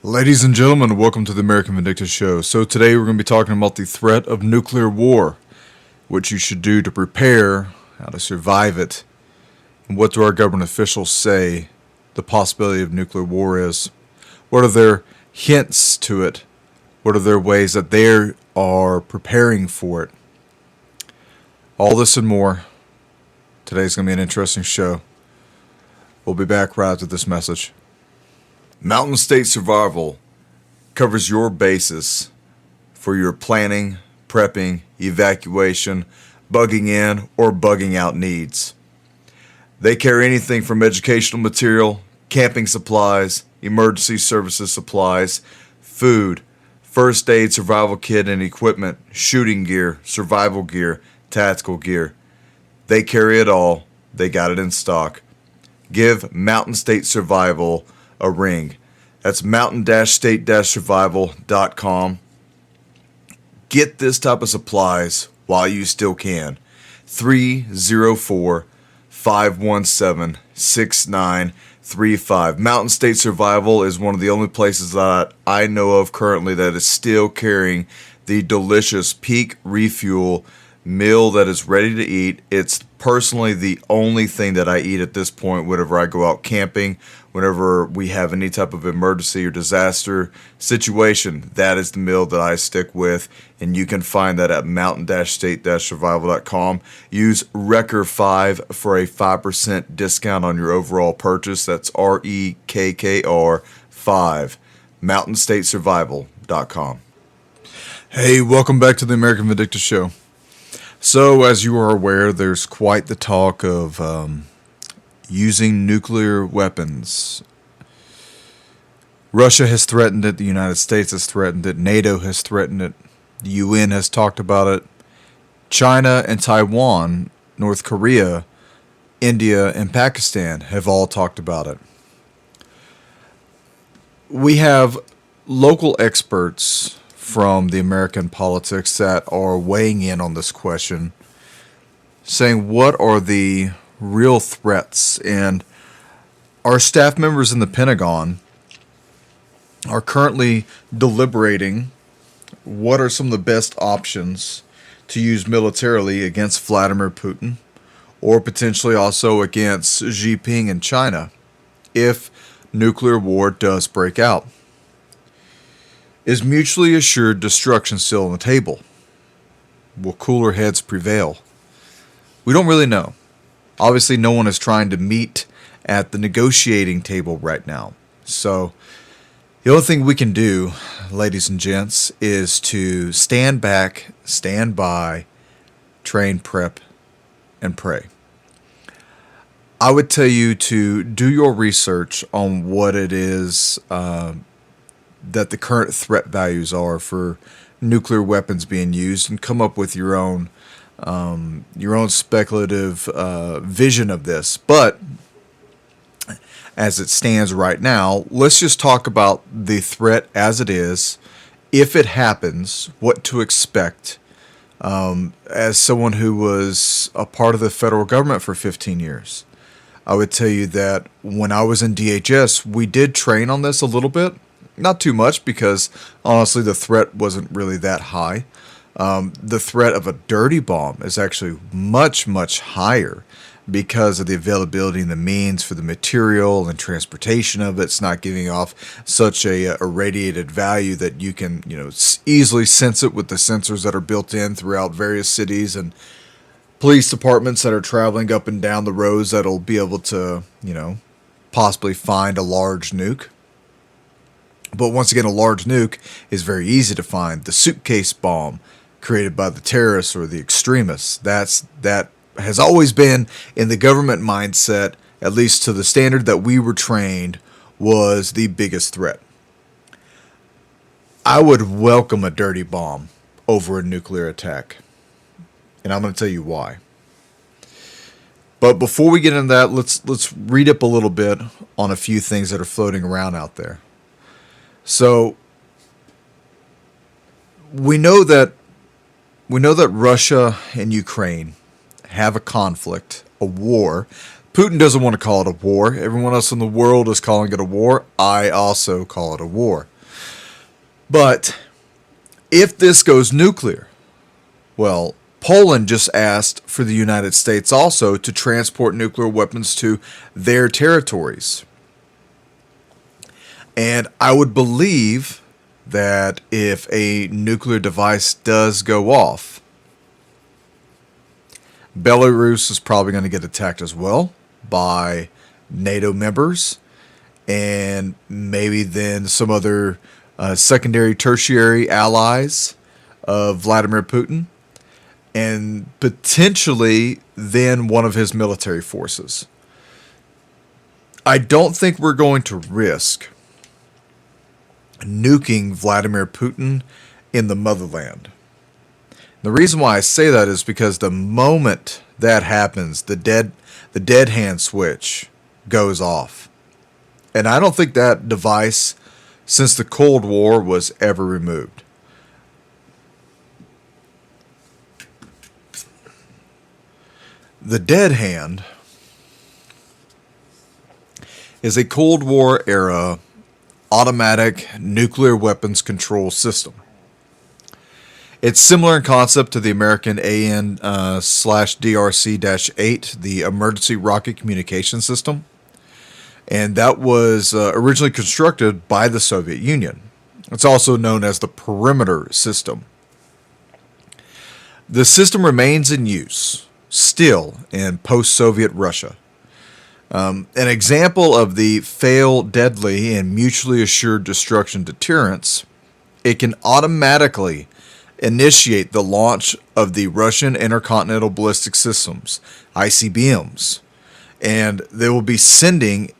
Ladies and gentlemen, welcome to the American VINDICTA show. So today we're going to be talking about the threat of nuclear war, what you should do to prepare, how to survive it, and what do our government officials say the possibility of nuclear war is. What are their hints to it? What are their ways that they are preparing for it? All this and more. Today's going to be an interesting show. We'll be back right after this message. Mountain State Survival covers your basis for your planning, prepping, evacuation, bugging in, or bugging out needs. They carry anything from educational material, camping supplies, emergency services supplies, food, first aid survival kit and equipment, shooting gear, survival gear, tactical gear. They carry it all. They got it in stock. Give Mountain State Survival a ring. That's mountain-state-survival.com. Get this type of supplies while you still can. 304-517-6935. Mountain State Survival is one of the only places that I know of currently that is still carrying the delicious Peak Refuel meal that is ready to eat. It's personally the only thing that I eat at this point whenever I go out camping, whenever we have any type of emergency or disaster situation. That is the meal that I stick with, and you can find that at mountain-state-survival.com. Use REKKR5 for a 5% discount on your overall purchase. That's REKKR 5, mountain-state-survival.com. Hey, welcome back to the American VINDICTA show. So, as you are aware, there's quite the talk of using nuclear weapons. Russia has threatened it, the United States has threatened it, NATO has threatened it, the UN has talked about it, China and Taiwan, North Korea, India, and Pakistan have all talked about it. We have local experts from the American politics that are weighing in on this question, saying what are the real threats, and our staff members in the Pentagon are currently deliberating what are some of the best options to use militarily against Vladimir Putin, or potentially also against Xi Jinping in China if nuclear war does break out. Is mutually assured destruction still on the table? Will cooler heads prevail? We don't really know. Obviously, no one is trying to meet at the negotiating table right now. So, the only thing we can do, ladies and gents, is to stand back, stand by, train, prep, and pray. I would tell you to do your research on what it is that the current threat values are for nuclear weapons being used, and come up with your own speculative vision of this. But as it stands right now, let's just talk about the threat as it is. If it happens, what to expect. As someone who was a part of the federal government for 15 years, I would tell you that when I was in DHS, we did train on this a little bit. Not too much, because honestly the threat wasn't really that high. The threat of a dirty bomb is actually much, much higher because of the availability and the means for the material and transportation of it. It's not giving off such a irradiated value that you can, easily sense it with the sensors that are built in throughout various cities and police departments that are traveling up and down the roads that'll be able to, possibly find a large nuke. But once again, a large nuke is very easy to find. The suitcase bomb created by the terrorists or the extremists, that has always been in the government mindset, at least to the standard that we were trained, was the biggest threat. I would welcome a dirty bomb over a nuclear attack. And I'm going to tell you why. But before we get into that, let's read up a little bit on a few things that are floating around out there. So we know that Russia and Ukraine have a conflict, a war. Putin doesn't want to call it a war. Everyone else in the world is calling it a war. I also call it a war. But if this goes nuclear, well, Poland just asked for the United States also to transport nuclear weapons to their territories. And I would believe that if a nuclear device does go off, Belarus is probably going to get attacked as well by NATO members, and maybe then some other secondary, tertiary allies of Vladimir Putin, and potentially then one of his military forces. I don't think we're going to risk nuking Vladimir Putin in the motherland. The reason why I say that is because the moment that happens, the dead hand switch goes off. And I don't think that device since the Cold War was ever removed. The dead hand is a Cold War era automatic nuclear weapons control system. It's similar in concept to the American AN/DRC-8, the Emergency Rocket Communication System. And that was originally constructed by the Soviet Union. It's also known as the Perimeter System. The system remains in use still in post-Soviet Russia. An example of the fail deadly and mutually assured destruction deterrence, it can automatically initiate the launch of the Russian intercontinental ballistic systems, ICBMs, and they will be sending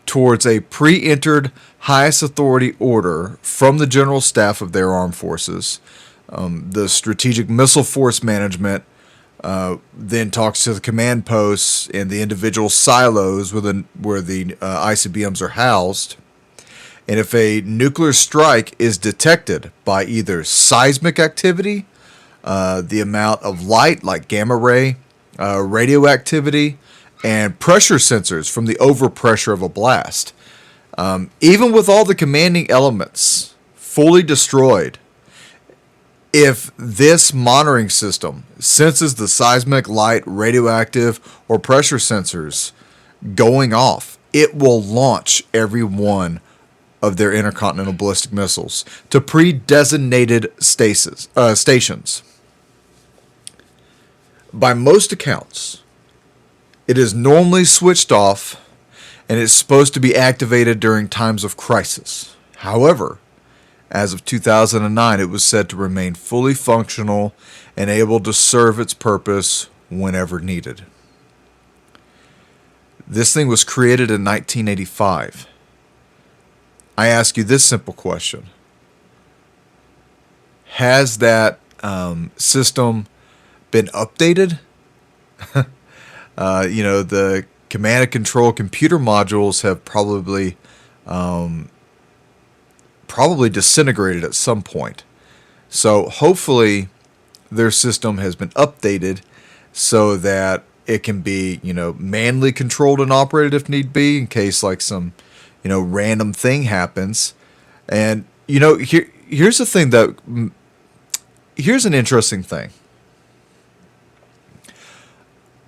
towards a pre-entered highest authority order from the General Staff of their armed forces. The Strategic Missile Force Management then talks to the command posts and the individual silos where the ICBMs are housed. And if a nuclear strike is detected by either seismic activity, the amount of light like gamma ray, radioactivity, and pressure sensors from the overpressure of a blast, even with all the commanding elements fully destroyed, if this monitoring system senses the seismic, light, radioactive, or pressure sensors going off, it will launch every one of their intercontinental ballistic missiles to pre-designated stations. By most accounts, it is normally switched off and is supposed to be activated during times of crisis. However, as of 2009, it was said to remain fully functional and able to serve its purpose whenever needed. This thing was created in 1985. I ask you this simple question. Has that system been updated? The command and control computer modules have probably disintegrated at some point. So hopefully their system has been updated so that it can be, manually controlled and operated if need be, in case like some, random thing happens. And, here's the thing here's an interesting thing.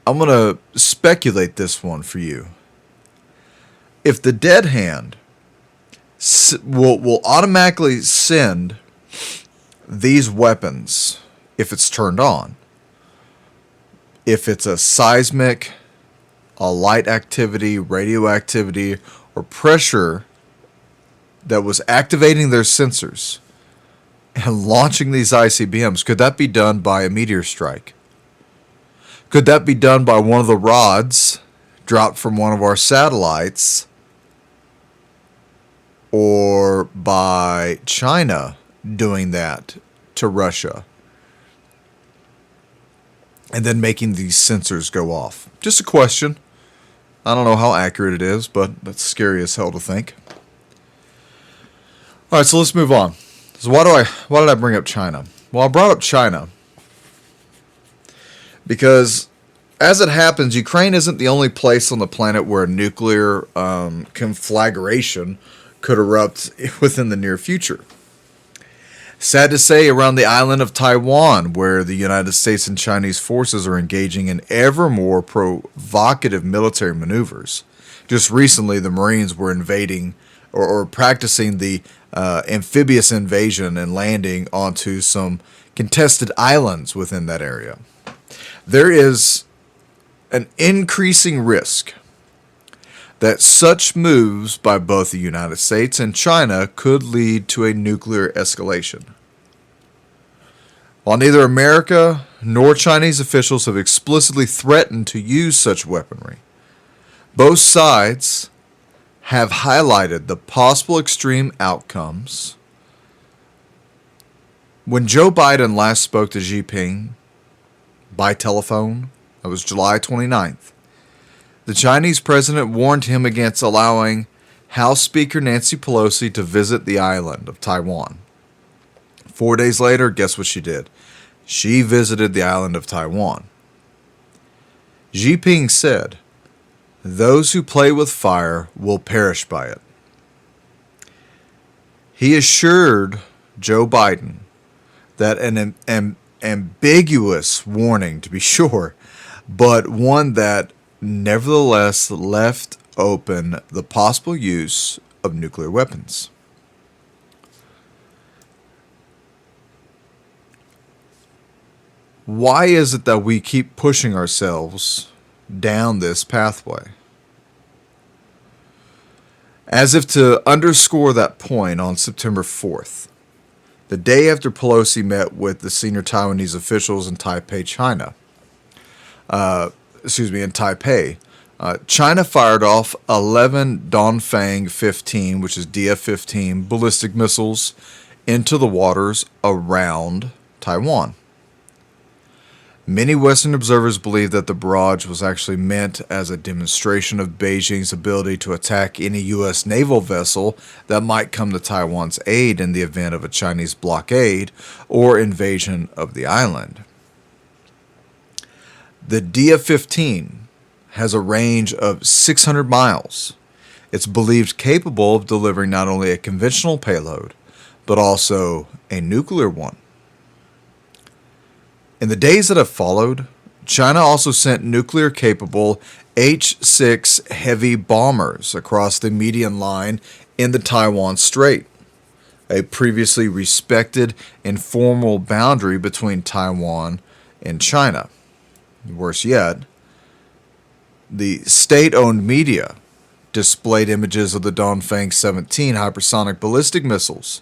I'm going to speculate this one for you. If the dead hand will automatically send these weapons, if it's turned on, if it's a seismic, a light activity, radioactivity, or pressure that was activating their sensors and launching these ICBMs, could that be done by a meteor strike? Could that be done by one of the rods dropped from one of our satellites, or by China doing that to Russia and then making these sensors go off? Just a question. I don't know how accurate it is, but that's scary as hell to think. All right, so let's move on. So why did I bring up China? Well, I brought up China because, as it happens, Ukraine isn't the only place on the planet where a nuclear conflagration could erupt within the near future. Sad to say, around the island of Taiwan, where the United States and Chinese forces are engaging in ever more provocative military maneuvers. Just recently, the Marines were invading or practicing the amphibious invasion and landing onto some contested islands within that area. There is an increasing risk that such moves by both the United States and China could lead to a nuclear escalation. While neither America nor Chinese officials have explicitly threatened to use such weaponry, both sides have highlighted the possible extreme outcomes. When Joe Biden last spoke to Xi Jinping by telephone, that was July 29th, the Chinese president warned him against allowing House Speaker Nancy Pelosi to visit the island of Taiwan. 4 days later, guess what she did? She visited the island of Taiwan. Xi Jinping said, "Those who play with fire will perish by it." He assured Joe Biden that an ambiguous warning, to be sure, but one that nevertheless left open the possible use of nuclear weapons. Why is it that we keep pushing ourselves down this pathway? As if to underscore that point, on September 4th, the day after Pelosi met with the senior Taiwanese officials in Taipei, China fired off 11 Dongfang 15, which is DF-15 ballistic missiles into the waters around Taiwan. Many Western observers believe that the barrage was actually meant as a demonstration of Beijing's ability to attack any U.S. naval vessel that might come to Taiwan's aid in the event of a Chinese blockade or invasion of the island. The DF-15 has a range of 600 miles. It's believed capable of delivering not only a conventional payload, but also a nuclear one. In the days that have followed, China also sent nuclear-capable H-6 heavy bombers across the median line in the Taiwan Strait, a previously respected informal boundary between Taiwan and China. Worse yet, the state-owned media displayed images of the Dongfang 17 hypersonic ballistic missiles,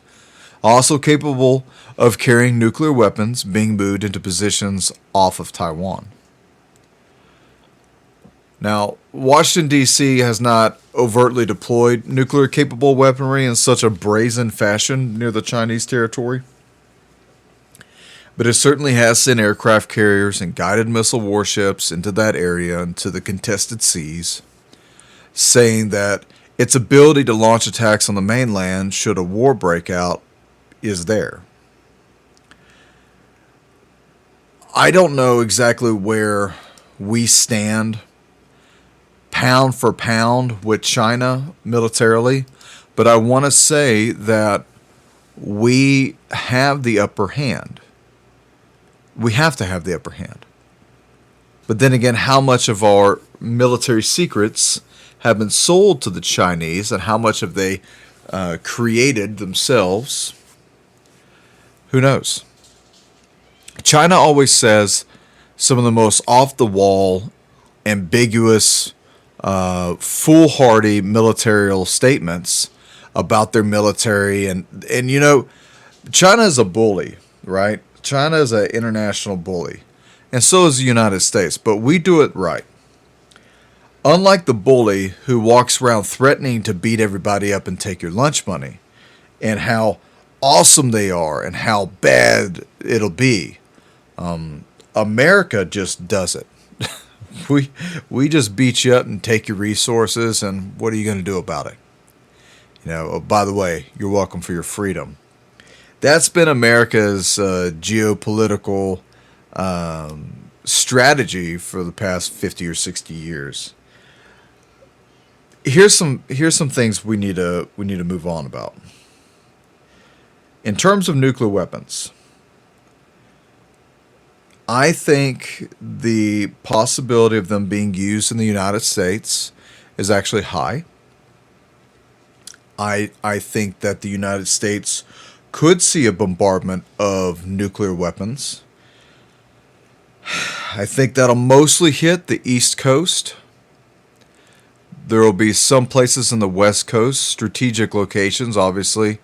also capable of carrying nuclear weapons, being moved into positions off of Taiwan. Now, Washington, D.C. has not overtly deployed nuclear-capable weaponry in such a brazen fashion near the Chinese territory, but it certainly has sent aircraft carriers and guided missile warships into that area and to the contested seas, saying that its ability to launch attacks on the mainland should a war break out is there. I don't know exactly where we stand pound for pound with China militarily, but I want to say that we have the upper hand. We have to have the upper hand. But then again, how much of our military secrets have been sold to the Chinese and how much have they created themselves? Who knows? China always says some of the most off-the-wall, ambiguous, foolhardy military statements about their military. And you know, China is a bully, right? China is an international bully. And so is the United States. But we do it right. Unlike the bully who walks around threatening to beat everybody up and take your lunch money, and how awesome they are and how bad it'll be, America just does it. we just beat you up and take your resources, and what are you going to do about it? You know, oh, by the way, you're welcome for your freedom. That's been America's geopolitical strategy for the past 50 or 60 years. Here's some things we need to move on about. In terms of nuclear weapons, I think the possibility of them being used in the United States is actually high. I think that the United States could see a bombardment of nuclear weapons. I think that'll mostly hit the East Coast. There will be some places in the West Coast, strategic locations, obviously.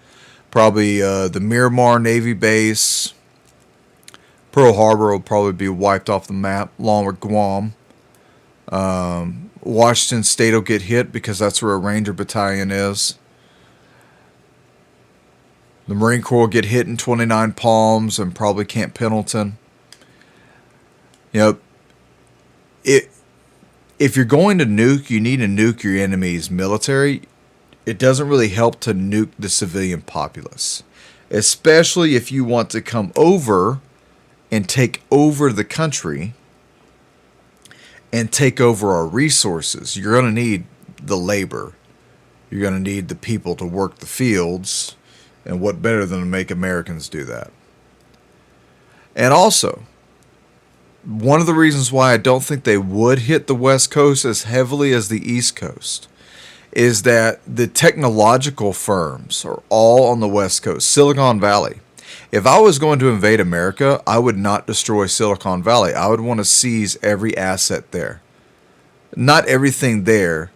Probably the Miramar Navy Base. Pearl Harbor will probably be wiped off the map, along with Guam. Washington State will get hit because that's where a Ranger Battalion is. The Marine Corps will get hit in 29 Palms and probably Camp Pendleton. You know, if you're going to nuke, you need to nuke your enemy's military. It doesn't really help to nuke the civilian populace, especially if you want to come over and take over the country and take over our resources. You're going to need the labor. You're going to need the people to work the fields. And what better than to make Americans do that? And also, one of the reasons why I don't think they would hit the West Coast as heavily as the East Coast is that the technological firms are all on the West Coast. Silicon Valley. If I was going to invade America, I would not destroy Silicon Valley. I would want to seize every asset there. Not everything there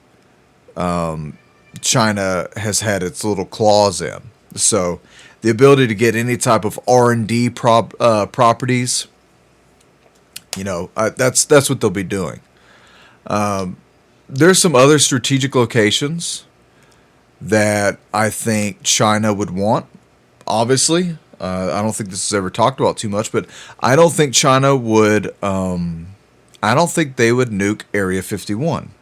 China has had its little claws in. So the ability to get any type of R&D properties, that's what they'll be doing. There's some other strategic locations that I think China would want. Obviously, I don't think this is ever talked about too much, but I don't think China would. I don't think they would nuke Area 51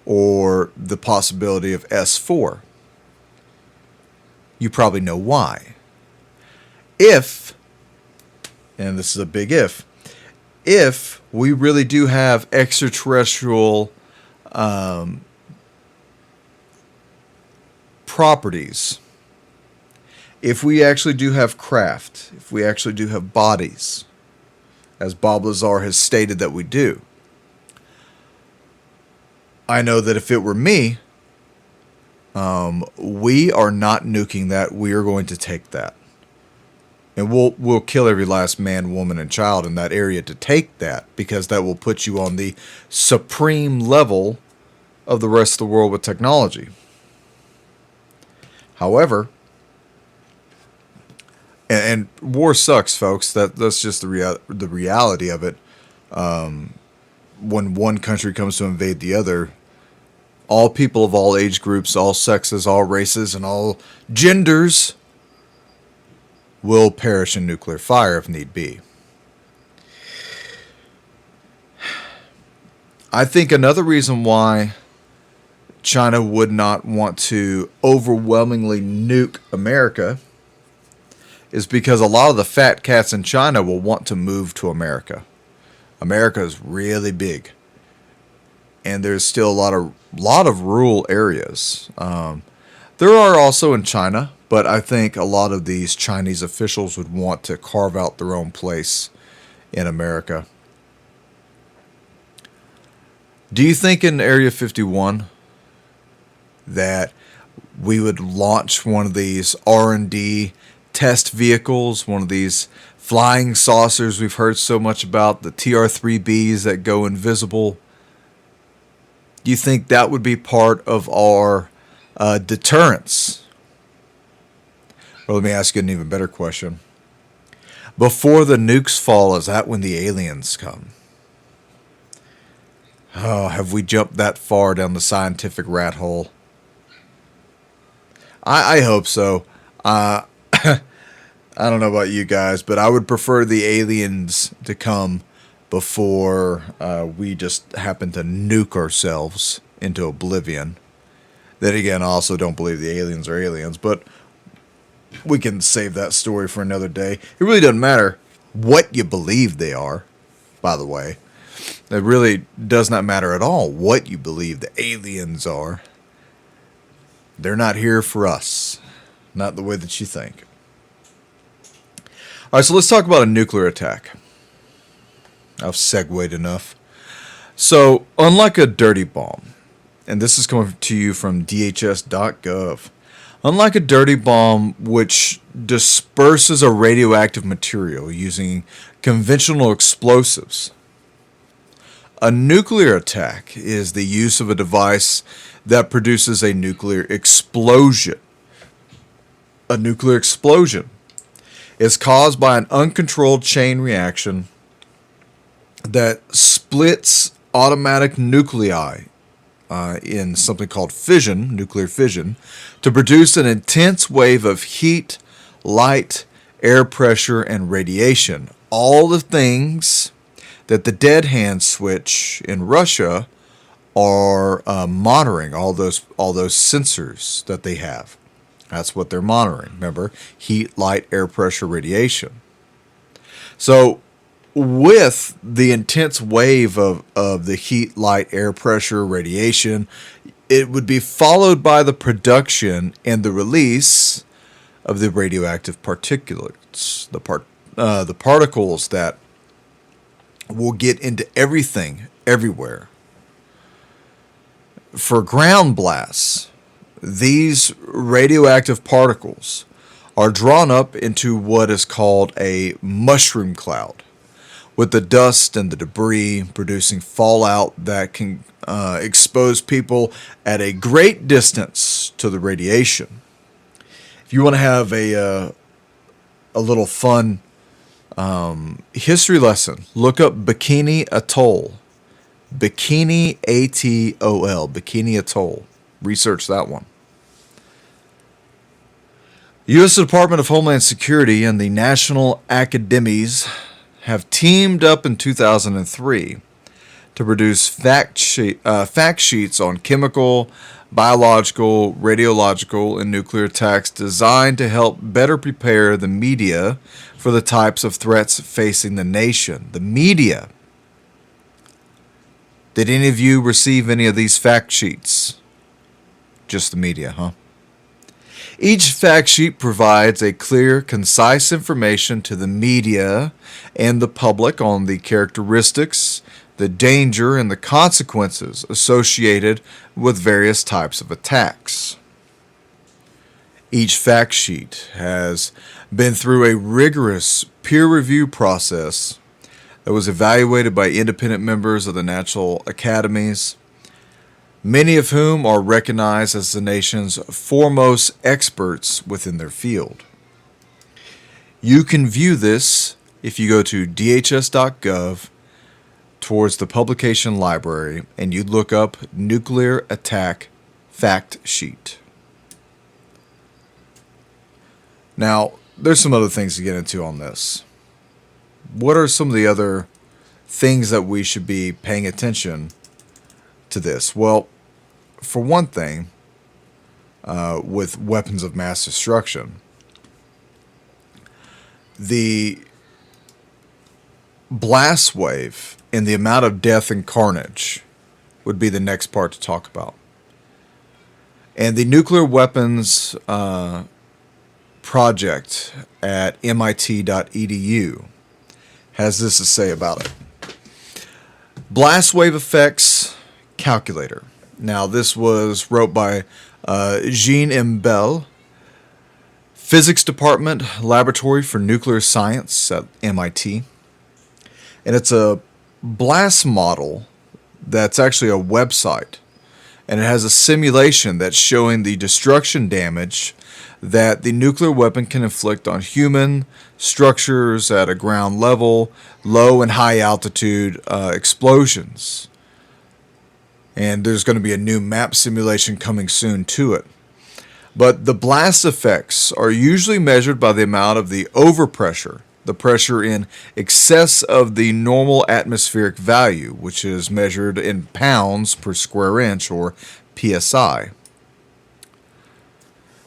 or the possibility of S4. You probably know why. If, and this is a big if we really do have extraterrestrial properties, if we actually do have craft, if we actually do have bodies, as Bob Lazar has stated that we do, I know that if it were me, we are not nuking that. We are going to take that. And we'll kill every last man, woman, and child in that area to take that, because that will put you on the supreme level of the rest of the world with technology. However, and war sucks, folks. That's just the reality of it. When one country comes to invade the other, all people of all age groups, all sexes, all races, and all genders will perish in nuclear fire if need be. I think another reason why China would not want to overwhelmingly nuke America is because a lot of the fat cats in China will want to move to America. America is really big, and there's still a lot of rural areas. There are also in China, but I think a lot of these Chinese officials would want to carve out their own place in America. Do you think in Area 51 that we would launch one of these R&D test vehicles, one of these flying saucers we've heard so much about, the TR-3Bs that go invisible? Do you think that would be part of our deterrence? Or let me ask you an even better question. Before the nukes fall, is that when the aliens come? Oh, have we jumped that far down the scientific rat hole? I hope so. I don't know about you guys, but I would prefer the aliens to come before we just happen to nuke ourselves into oblivion. Then again, I also don't believe the aliens are aliens, but we can save that story for another day. It really doesn't matter what you believe they are, by the way. It really does not matter at all what you believe the aliens are. They're not here for us. Not the way that you think. All right, so let's talk about a nuclear attack. I've segued enough. So, unlike a dirty bomb, and this is coming to you from DHS.gov, unlike a dirty bomb which disperses a radioactive material using conventional explosives, a nuclear attack is the use of a device that produces a nuclear explosion. A nuclear explosion is caused by an uncontrolled chain reaction that splits automatic nuclei in something called fission, nuclear fission, to produce an intense wave of heat, light, air pressure, and radiation. All the things that the dead hand switch in Russia are monitoring, all those sensors that they have. That's what they're monitoring. Remember, heat, light, air pressure, radiation. So with the intense wave of the heat, light, air pressure, radiation, it would be followed by the production and the release of the radioactive particulates, the particles that will get into everything, everywhere. For ground blasts, these radioactive particles are drawn up into what is called a mushroom cloud, with the dust and the debris producing fallout that can expose people at a great distance to the radiation. If you want to have a little fun history lesson, look up Bikini Atoll. Bikini, A-T-O-L, Bikini Atoll. Research that one. U.S. Department of Homeland Security and the National Academies have teamed up in 2003 to produce fact sheets on chemical, biological, radiological, and nuclear attacks designed to help better prepare the media for the types of threats facing the nation. The media. Did any of you receive any of these fact sheets? Just the media, huh? Each fact sheet provides a clear, concise information to the media and the public on the characteristics, the danger, and the consequences associated with various types of attacks. Each fact sheet has been through a rigorous peer review process that was evaluated by independent members of the national academies, many of whom are recognized as the nation's foremost experts within their field. You can view this if you go to dhs.gov towards the publication library and you look up Nuclear Attack Fact Sheet. Now, there's some other things to get into on this. What are some of the other things that we should be paying attention to this? Well, for one thing, with weapons of mass destruction, the blast wave and the amount of death and carnage would be the next part to talk about. And the nuclear weapons project at MIT.edu has this to say about it. Blast wave effects calculator. Now, this was wrote by Jean M. Bell, Physics Department, Laboratory for Nuclear Science at MIT. And it's a blast model that's actually a website. And it has a simulation that's showing the destruction damage that the nuclear weapon can inflict on human structures at a ground level, low and high altitude explosions. And there's going to be a new map simulation coming soon to it. But the blast effects are usually measured by the amount of the overpressure, the pressure in excess of the normal atmospheric value, which is measured in pounds per square inch, or PSI.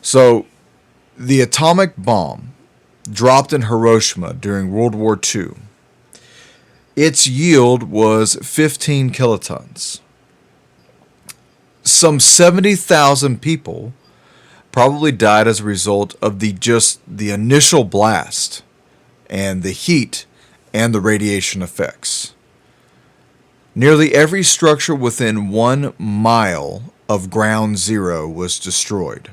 So, the atomic bomb dropped in Hiroshima during World War II, its yield was 15 kilotons. Some 70,000 people probably died as a result of the initial blast and the heat and the radiation effects. Nearly every structure within 1 mile of ground zero was destroyed.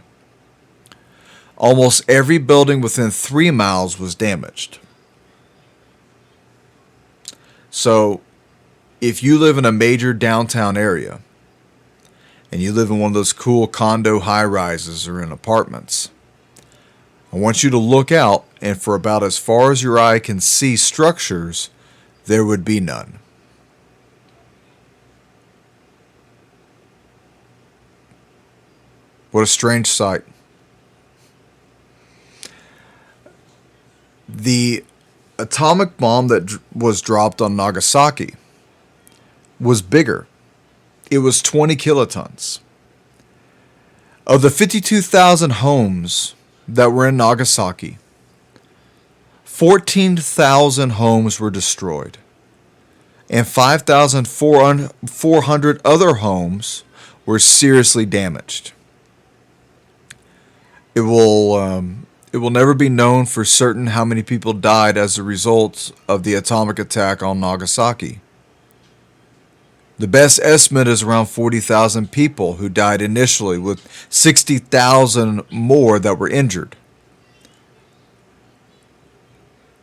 Almost every building within 3 miles was damaged. So, if you live in a major downtown area, and you live in one of those cool condo high-rises or in apartments, I want you to look out, and for about as far as your eye can see structures, there would be none. What a strange sight. The atomic bomb that was dropped on Nagasaki was bigger. It was 20 kilotons. Of the 52,000 homes that were in Nagasaki, 14,000 homes were destroyed, and 5,400 other homes were seriously damaged. It will never be known for certain how many people died as a result of the atomic attack on Nagasaki. The best estimate is around 40,000 people who died initially, with 60,000 more that were injured.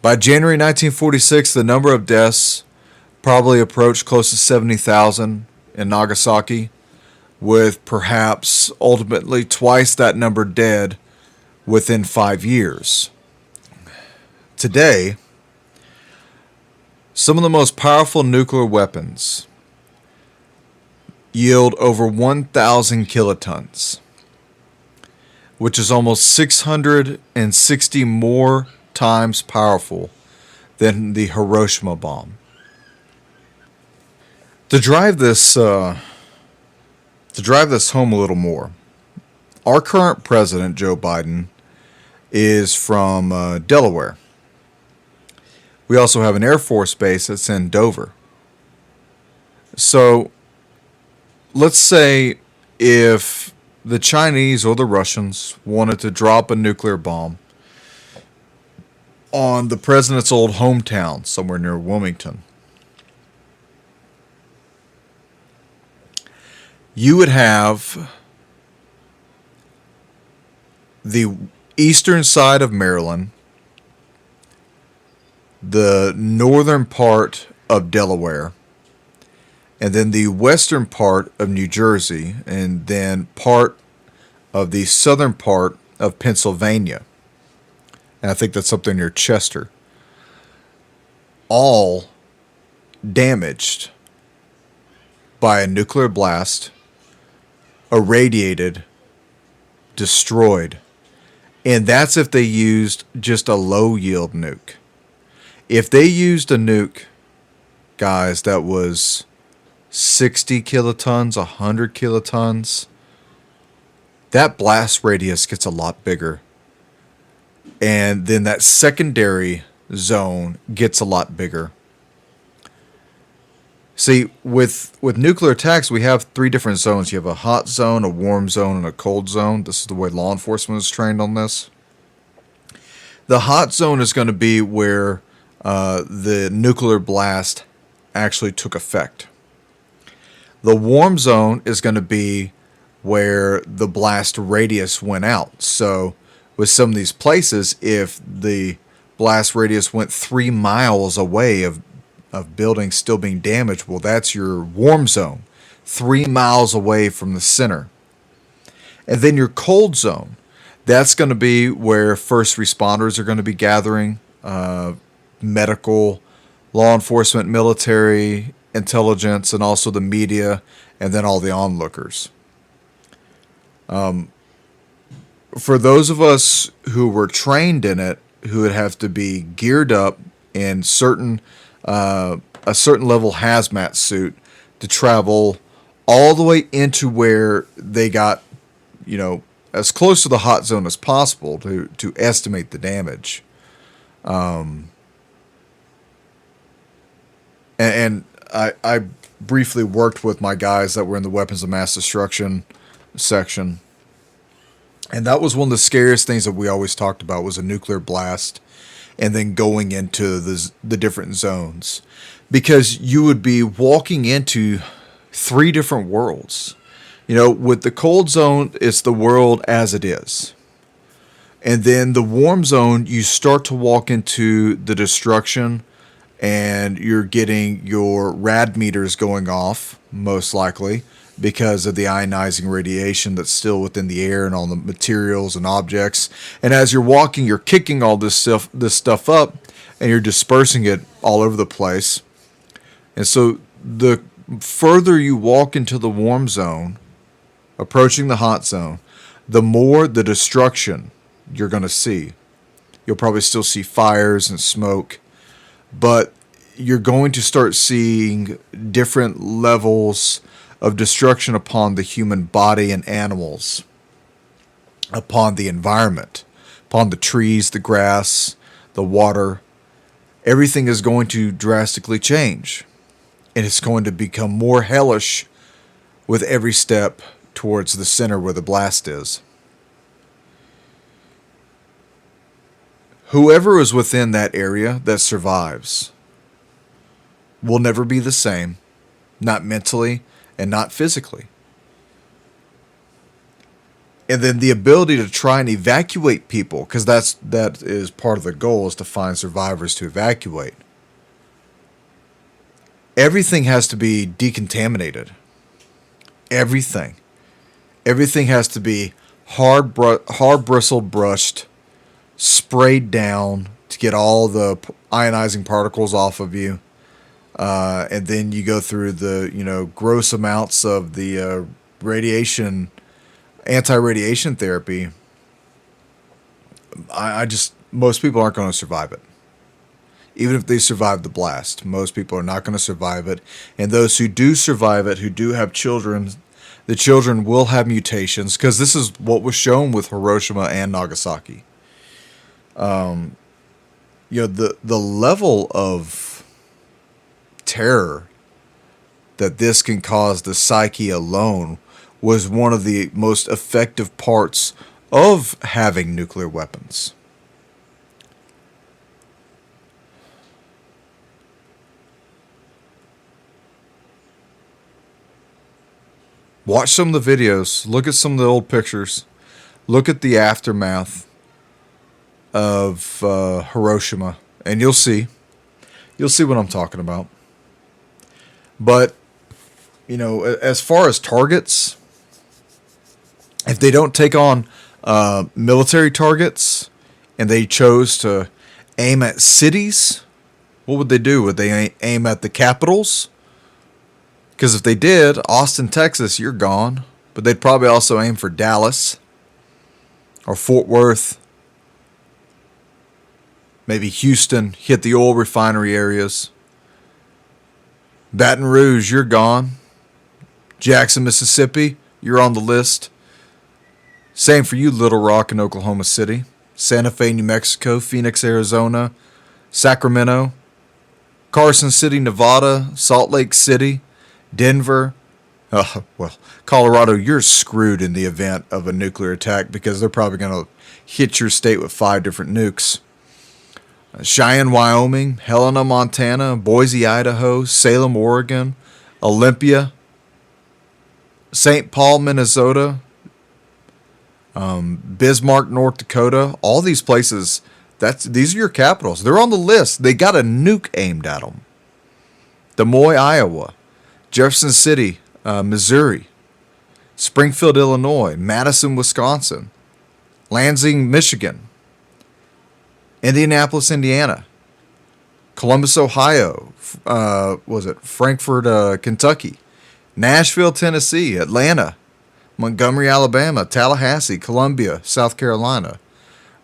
By January 1946, the number of deaths probably approached close to 70,000 in Nagasaki, with perhaps ultimately twice that number dead within 5 years. Today, some of the most powerful nuclear weapons yield over 1,000 kilotons, which is almost 660 more times powerful than the Hiroshima bomb. To drive this home a little more, our current president, Joe Biden, is from Delaware. We also have an Air Force base that's in Dover. So, let's say if the Chinese or the Russians wanted to drop a nuclear bomb on the president's old hometown, somewhere near Wilmington, you would have the eastern side of Maryland, the northern part of Delaware, and then the western part of New Jersey, and then part of the southern part of Pennsylvania. And I think that's up there near Chester. All damaged by a nuclear blast, irradiated, destroyed. And that's if they used just a low-yield nuke. If they used a nuke, guys, that was 60 kilotons, 100 kilotons, that blast radius gets a lot bigger. And then that secondary zone gets a lot bigger. See, with nuclear attacks, we have 3 different zones. You have a hot zone, a warm zone, and a cold zone. This is the way law enforcement is trained on this. The hot zone is going to be where the nuclear blast actually took effect. The warm zone is going to be where the blast radius went out. So with some of these places, if the blast radius went 3 miles away of buildings still being damaged, well, that's your warm zone, 3 miles away from the center. And then your cold zone, that's going to be where first responders are going to be gathering, medical, law enforcement, military, intelligence, and also the media, and then all the onlookers. For those of us who were trained in it, who would have to be geared up in a certain level hazmat suit to travel all the way into where they got, as close to the hot zone as possible to estimate the damage. And I briefly worked with my guys that were in the weapons of mass destruction section. And that was one of the scariest things that we always talked about, was a nuclear blast. and then going into the different zones, because you would be walking into 3 different worlds. With the cold zone, it's the world as it is. And then the warm zone, you start to walk into the destruction, and you're getting your rad meters going off, most likely, because of the ionizing radiation that's still within the air and all the materials and objects. And as you're walking, you're kicking all this stuff up, and you're dispersing it all over the place. And so the further you walk into the warm zone, approaching the hot zone, the more the destruction you're going to see. You'll probably still see fires and smoke, but you're going to start seeing different levels of destruction upon the human body and animals, upon the environment, upon the trees, the grass, the water. Everything is going to drastically change, and it's going to become more hellish with every step towards the center where the blast is. Whoever is within that area that survives will never be the same, not mentally and not physically. And then the ability to try and evacuate people, because that is part of the goal, is to find survivors to evacuate. Everything has to be decontaminated. Everything. Everything has to be hard bristle brushed, sprayed down to get all the ionizing particles off of you. And then you go through the, gross amounts of the radiation, anti-radiation therapy. Most people aren't going to survive it. Even if they survive the blast, most people are not going to survive it. And those who do survive it, who do have children, the children will have mutations, because this is what was shown with Hiroshima and Nagasaki. The level of terror that this can cause the psyche alone was one of the most effective parts of having nuclear weapons. Watch some of the videos. Look at some of the old pictures. Look at the aftermath of Hiroshima, and you'll see what I'm talking about. But as far as targets, if they don't take on military targets and they chose to aim at cities, what would they do? Would they aim at the capitals? Because if they did, Austin, Texas, you're gone. But they'd probably also aim for Dallas or Fort Worth. Maybe Houston, hit the oil refinery areas. Baton Rouge, you're gone. Jackson, Mississippi, you're on the list. Same for you, Little Rock and Oklahoma City. Santa Fe, New Mexico. Phoenix, Arizona. Sacramento. Carson City, Nevada. Salt Lake City. Denver. Colorado, you're screwed in the event of a nuclear attack, because they're probably going to hit your state with 5 different nukes. Cheyenne, Wyoming, Helena, Montana, Boise, Idaho, Salem, Oregon, Olympia, St. Paul, Minnesota, Bismarck, North Dakota. All these places, these are your capitals. They're on the list. They got a nuke aimed at them. Des Moines, Iowa, Jefferson City, Missouri, Springfield, Illinois, Madison, Wisconsin, Lansing, Michigan, Indianapolis, Indiana, Columbus, Ohio, Frankfort, Kentucky, Nashville, Tennessee, Atlanta, Montgomery, Alabama, Tallahassee, Columbia, South Carolina,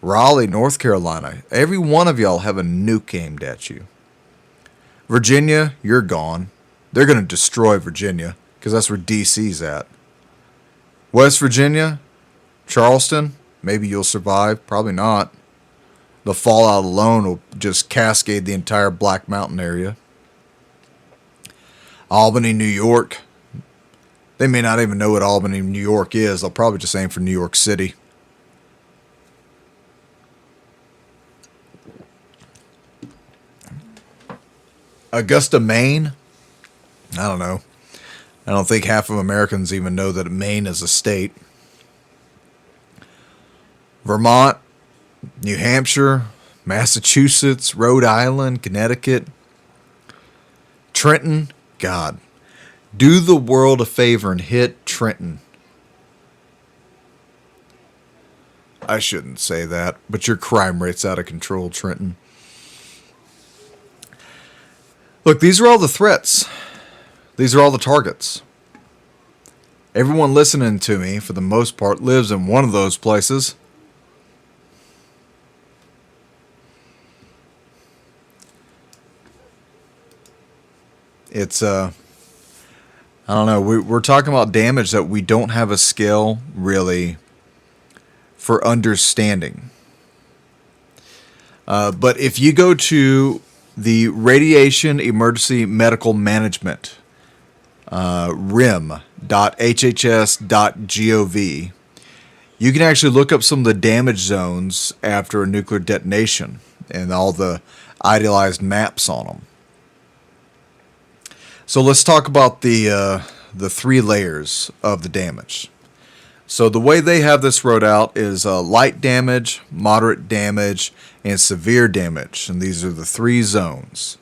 Raleigh, North Carolina. Every one of y'all have a nuke aimed at you. Virginia, you're gone. They're going to destroy Virginia, because that's where DC's at. West Virginia, Charleston, maybe you'll survive. Probably not. The fallout alone will just cascade the entire Black Mountain area. Albany, New York. They may not even know what Albany, New York is. They'll probably just aim for New York City. Augusta, Maine. I don't know. I don't think half of Americans even know that Maine is a state. Vermont, New Hampshire, Massachusetts, Rhode Island, Connecticut, Trenton. God, do the world a favor and hit Trenton. I shouldn't say that, but your crime rate's out of control, Trenton. Look, these are all the threats. These are all the targets. Everyone listening to me, for the most part, lives in one of those places. It's, I don't know, we're talking about damage that we don't have a scale, really, for understanding. But if you go to the Radiation Emergency Medical Management, rim.hhs.gov, you can actually look up some of the damage zones after a nuclear detonation and all the idealized maps on them. So let's talk about the 3 layers of the damage. So the way they have this wrote out is light damage, moderate damage, and severe damage. And these are the 3 zones.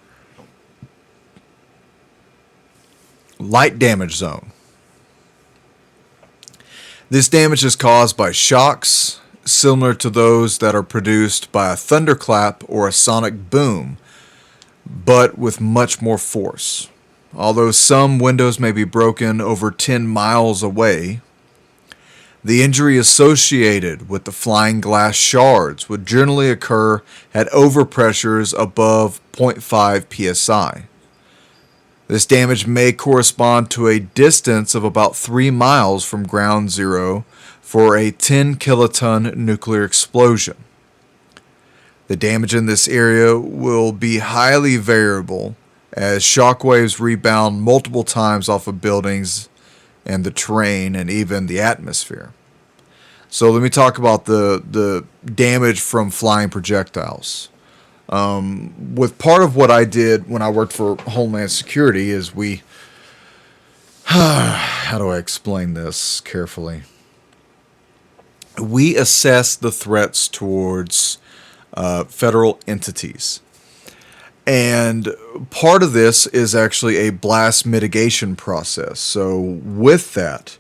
Light damage zone. This damage is caused by shocks similar to those that are produced by a thunderclap or a sonic boom, but with much more force. Although some windows may be broken over 10 miles away, the injury associated with the flying glass shards would generally occur at overpressures above 0.5 psi. This damage may correspond to a distance of about 3 miles from ground zero for a 10 kiloton nuclear explosion. The damage in this area will be highly variable as shockwaves rebound multiple times off of buildings and the terrain and even the atmosphere. So let me talk about the damage from flying projectiles. With part of what I did when I worked for Homeland Security is we... how do I explain this carefully? We assess the threats towards federal entities. And part of this is actually a blast mitigation process. So with that,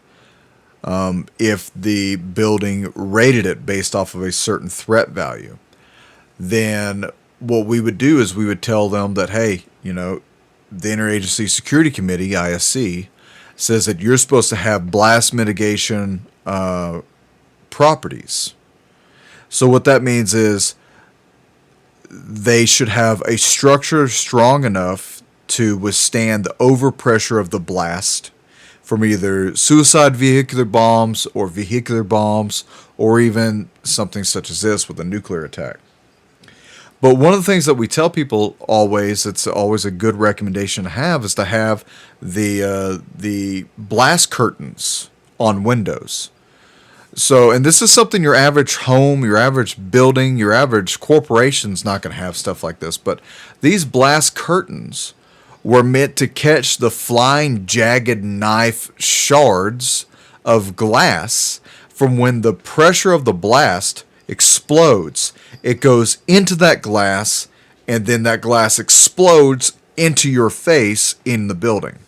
if the building rated it based off of a certain threat value, then what we would do is we would tell them that, hey, you know, the Interagency Security Committee, ISC, says that you're supposed to have blast mitigation properties. So what that means is they should have a structure strong enough to withstand the overpressure of the blast from either suicide vehicular bombs or even something such as this with a nuclear attack. But one of the things that we tell people always, it's always a good recommendation to have, is to have the blast curtains on windows. So, and this is something your average home, your average building, your average corporation's not going to have stuff like this. But these blast curtains were meant to catch the flying jagged knife shards of glass from when the pressure of the blast explodes. It goes into that glass, and then that glass explodes into your face in the building.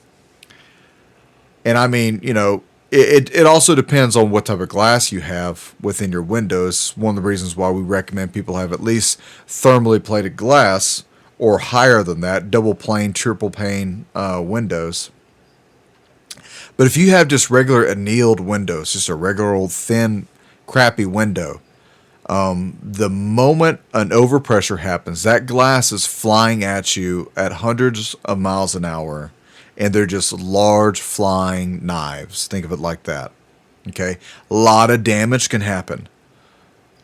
And I mean, you know, it also depends on what type of glass you have within your windows. One of the reasons why we recommend people have at least thermally plated glass or higher than that, double pane, triple pane windows. But if you have just regular annealed windows, just a regular old thin, crappy window, the moment an overpressure happens, that glass is flying at you at hundreds of miles an hour. And they're just large flying knives. Think of it like that. Okay? A lot of damage can happen.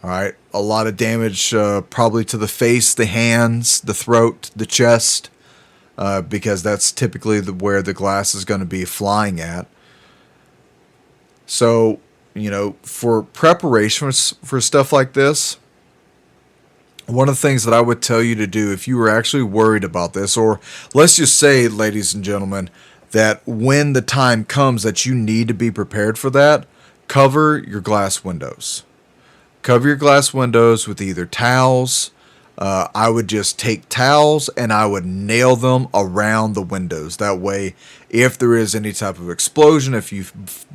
All right? A lot of damage probably to the face, the hands, the throat, the chest. Because that's typically where the glass is going to be flying at. So, you know, for preparations for stuff like this, one of the things that I would tell you to do if you were actually worried about this, or let's just say, ladies and gentlemen, that when the time comes that you need to be prepared for that, cover your glass windows. Cover your glass windows with either towels. I would just take towels and I would nail them around the windows. That way, if there is any type of explosion, if you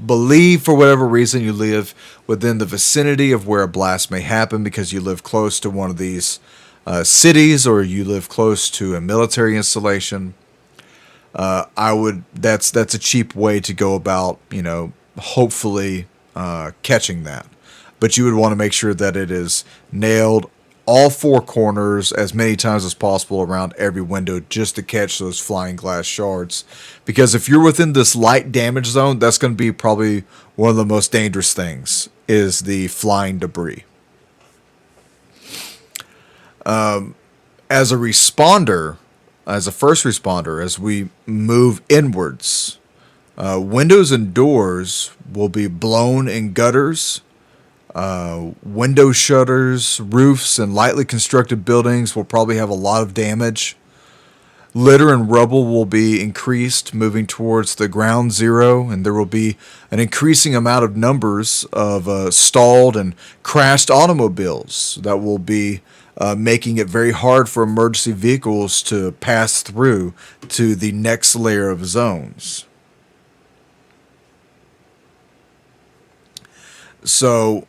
believe for whatever reason you live within the vicinity of where a blast may happen because you live close to one of these cities or you live close to a military installation, that's a cheap way to go about, hopefully catching that. But you would want to make sure that it is nailed all four corners as many times as possible around every window just to catch those flying glass shards. Because if you're within this light damage zone, that's going to be probably one of the most dangerous things, is the flying debris. As a responder, as a first responder, as we move inwards, windows and doors will be blown in gutters. Window shutters, roofs, and lightly constructed buildings will probably have a lot of damage. Litter and rubble will be increased, moving towards the ground zero, and there will be an increasing amount of numbers of stalled and crashed automobiles that will be making it very hard for emergency vehicles to pass through to the next layer of zones. So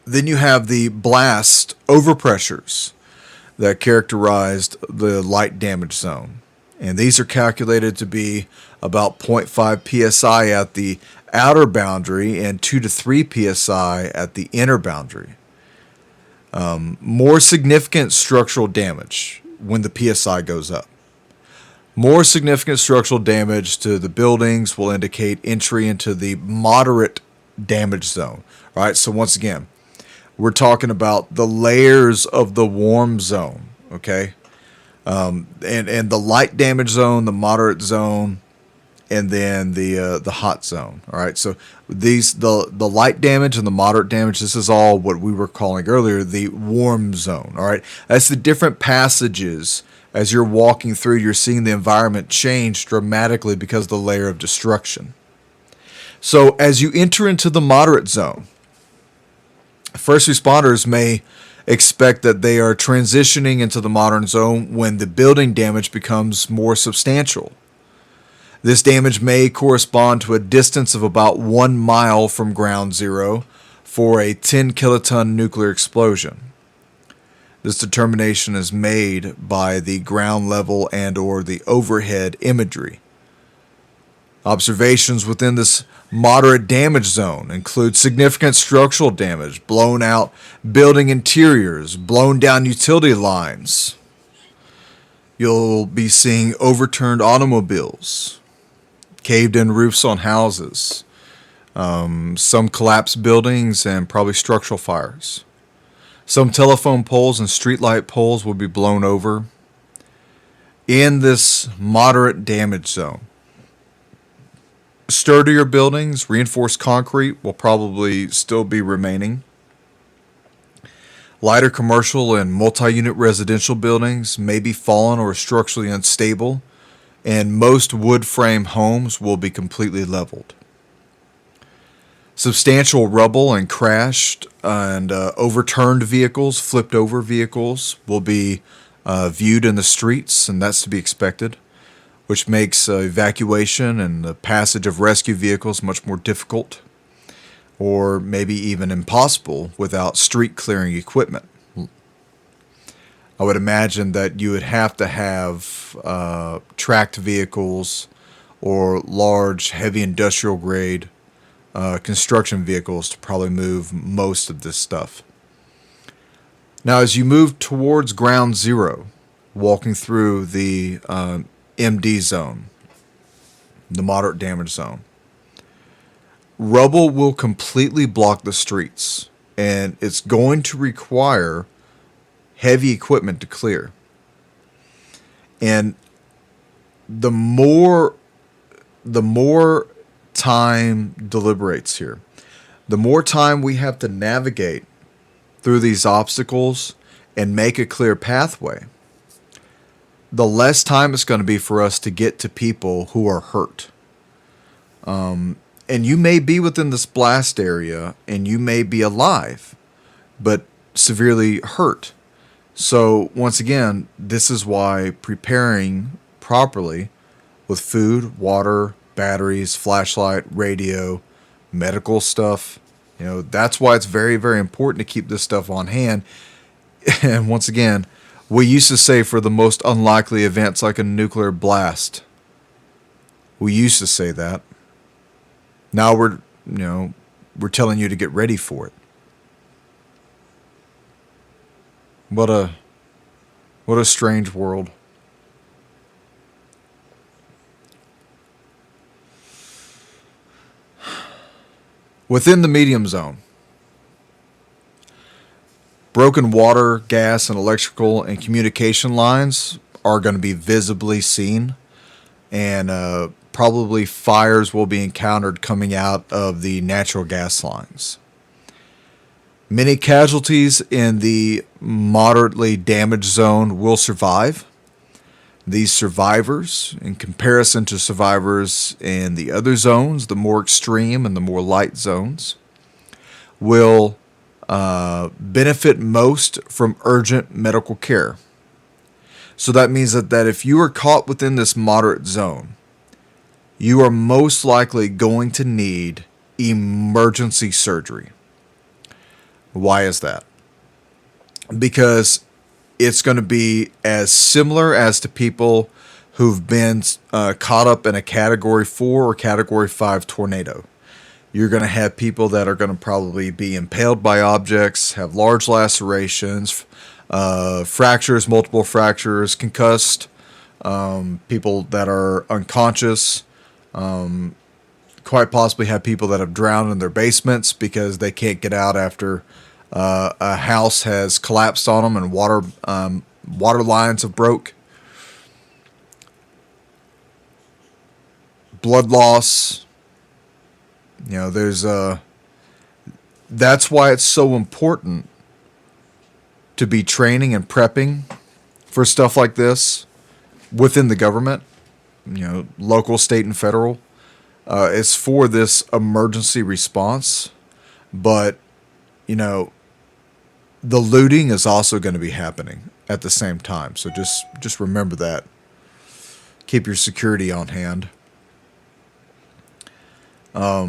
then you have the blast overpressures that characterized the light damage zone. And these are calculated to be about 0.5 psi at the outer boundary and 2 to 3 psi at the inner boundary. More significant structural damage when the psi goes up. More significant structural damage to the buildings will indicate entry into the moderate damage zone. All right, so once again, we're talking about the layers of the warm zone, okay? And the light damage zone, the moderate zone, and then the hot zone. All right, so the light damage and the moderate damage, this is all what we were calling earlier the warm zone. All right, that's the different passages. As you're walking through, you're seeing the environment change dramatically because of the layer of destruction. So as you enter into the moderate zone, first responders may expect that they are transitioning into the moderate zone when the building damage becomes more substantial. This damage may correspond to a distance of about 1 mile from ground zero for a 10 kiloton nuclear explosion. This determination is made by the ground level and or the overhead imagery. Observations within this moderate damage zone include significant structural damage, blown out building interiors, blown down utility lines. You'll be seeing overturned automobiles, caved in roofs on houses, some collapsed buildings, and probably structural fires. Some telephone poles and streetlight poles will be blown over in this moderate damage zone. Sturdier buildings, reinforced concrete will probably still be remaining. Lighter commercial and multi-unit residential buildings may be fallen or structurally unstable, and most wood frame homes will be completely leveled. Substantial rubble and crashed and overturned vehicles, flipped over vehicles, will be viewed in the streets, and that's to be expected, which makes evacuation and the passage of rescue vehicles much more difficult, or maybe even impossible without street clearing equipment. I would imagine that you would have to have tracked vehicles or large, heavy industrial grade construction vehicles to probably move most of this stuff. Now, as you move towards ground zero, walking through the MD zone, the moderate damage zone, rubble will completely block the streets, and it's going to require heavy equipment to clear. And the more time deliberates here, the more time we have to navigate through these obstacles and make a clear pathway, the less time it's going to be for us to get to people who are hurt. And you may be within this blast area and you may be alive, but severely hurt. So once again, this is why preparing properly with food, water, batteries, flashlight, radio, medical stuff, that's why it's very, very important to keep this stuff on hand. And once again, we used to say for the most unlikely events like a nuclear blast. We used to say that. Now we're telling you to get ready for it. What a strange world. Within the medium zone, broken water, gas, and electrical and communication lines are going to be visibly seen, and probably fires will be encountered coming out of the natural gas lines. Many casualties in the moderately damaged zone will survive. These survivors, in comparison to survivors in the other zones, the more extreme and the more light zones, will benefit most from urgent medical care. So that means that if you are caught within this moderate zone, you are most likely going to need emergency surgery. Why is that? Because it's going to be as similar as to people who've been caught up in a Category 4 or Category 5 tornado. You're going to have people that are going to probably be impaled by objects, have large lacerations, fractures, multiple fractures, concussed, people that are unconscious, quite possibly have people that have drowned in their basements because they can't get out after a house has collapsed on them and water lines have broke. Blood loss. That's why it's so important to be training and prepping for stuff like this within the government, local, state, and federal. It's for this emergency response, but, the looting is also going to be happening at the same time. So just remember that. Keep your security on hand. A